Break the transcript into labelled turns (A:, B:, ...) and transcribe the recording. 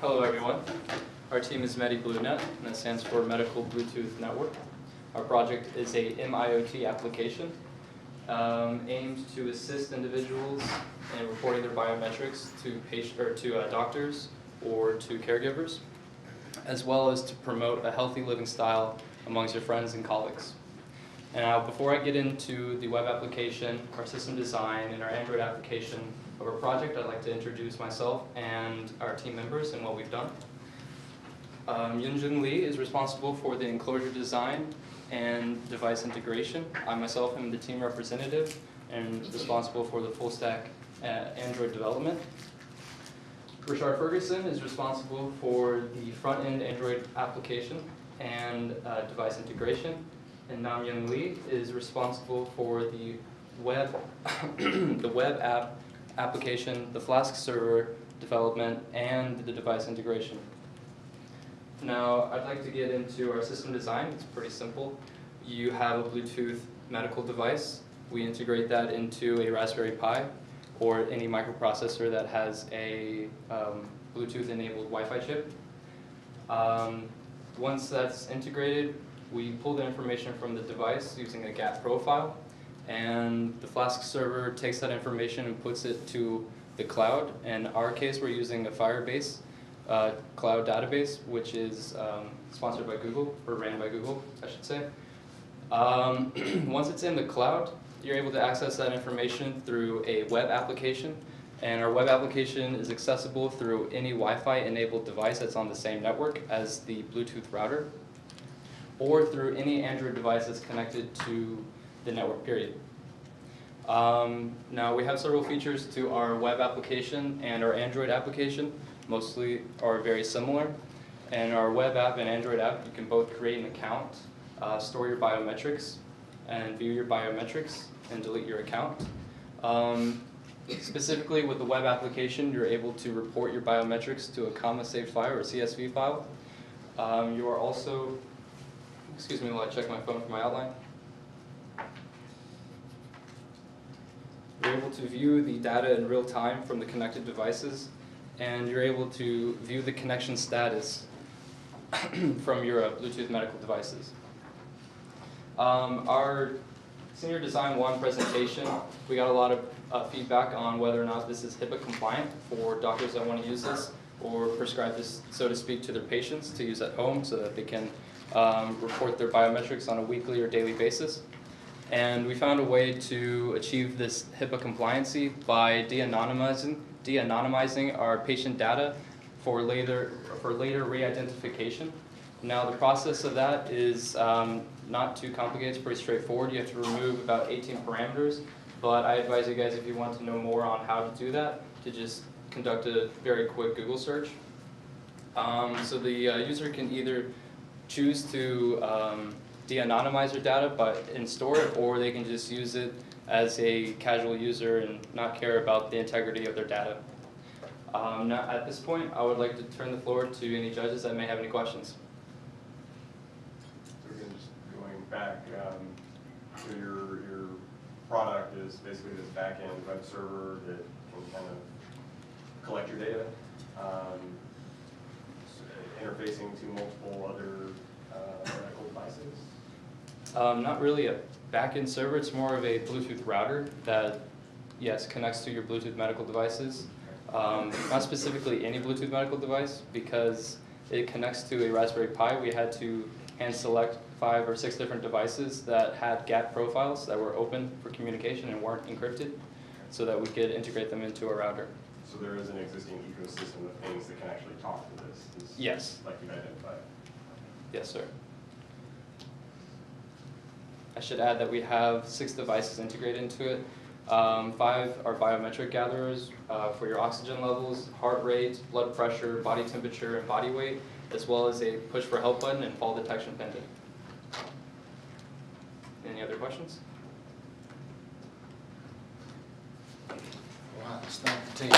A: Hello everyone. Our team is MediBlueNet, and that stands for Medical Bluetooth Network. Our project is a m-IoT application aimed to assist individuals in reporting their biometrics to doctors or to caregivers, as well as to promote a healthy living style amongst your friends and colleagues. Now, before I get into the web application, our system design, and our Android application of our project, I'd like to introduce myself and our team members and what we've done. Yunjun Lee is responsible for the enclosure design and device integration. I myself am the team representative and responsible for the full stack Android development. Richard Ferguson is responsible for the front-end Android application and device integration. And Nam Young Lee is responsible for the web, the web application, the Flask server development, and the device integration. Now, I'd like to get into our system design. It's pretty simple. You have a Bluetooth medical device. We integrate that into a Raspberry Pi or any microprocessor that has a Bluetooth-enabled Wi-Fi chip. Once that's integrated, we pull the information from the device using a GAP profile, and the Flask server takes that information and puts it to the cloud. In our case, we're using a Firebase cloud database, which is sponsored by Google, or ran by Google, I should say. Once it's in the cloud, you're able to access that information through a web application, and our web application is accessible through any Wi-Fi enabled device that's on the same network as the Bluetooth router, or through any Android device that's connected to the network, period. Now, we have several features to our web application and our Android application. Mostly are very similar. And our web app and Android app, you can both create an account, store your biometrics, and view your biometrics, and delete your account. Specifically with the web application, you're able to report your biometrics to a comma-saved file or CSV file. You are also, excuse me while I check my phone for my outline. You're able to view the data in real time from the connected devices, and you're able to view the connection status from your Bluetooth medical devices. Our Senior Design 1 presentation, we got a lot of feedback on whether or not this is HIPAA compliant for doctors that want to use this or prescribe this, so to speak, to their patients to use at home so that they can report their biometrics on a weekly or daily basis. And we found a way to achieve this HIPAA compliancy by de-anonymizing our patient data for later re-identification. Now, the process of that is not too complicated. It's pretty straightforward. You have to remove about 18 parameters, but I advise you guys, if you want to know more on how to do that, to just conduct a very quick Google search. So the user can either choose to de-anonymize their data and store it, or they can just use it as a casual user and not care about the integrity of their data. Now, at this point, I would like to turn the floor to any judges that may have any questions.
B: So again, just going back, so your product is basically this back-end web server that can kind of collect your data, interfacing to multiple other medical devices?
A: Not really a back-end server. It's more of a Bluetooth router that, yes, connects to your Bluetooth medical devices. Not specifically any Bluetooth medical device, because it connects to a Raspberry Pi. We had to hand select 5 or 6 different devices that had GAP profiles that were open for communication and weren't encrypted, so that we could integrate them into a router.
B: So there is an existing ecosystem of things that can actually talk to this?
A: Yes.
B: Like you've identified?
A: Yes, sir. I should add that we have 6 devices integrated into it. 5 are biometric gatherers for your oxygen levels, heart rate, blood pressure, body temperature, and body weight, as well as a push for help button and fall detection pendant. Any other questions?
C: All right, let's thank the team.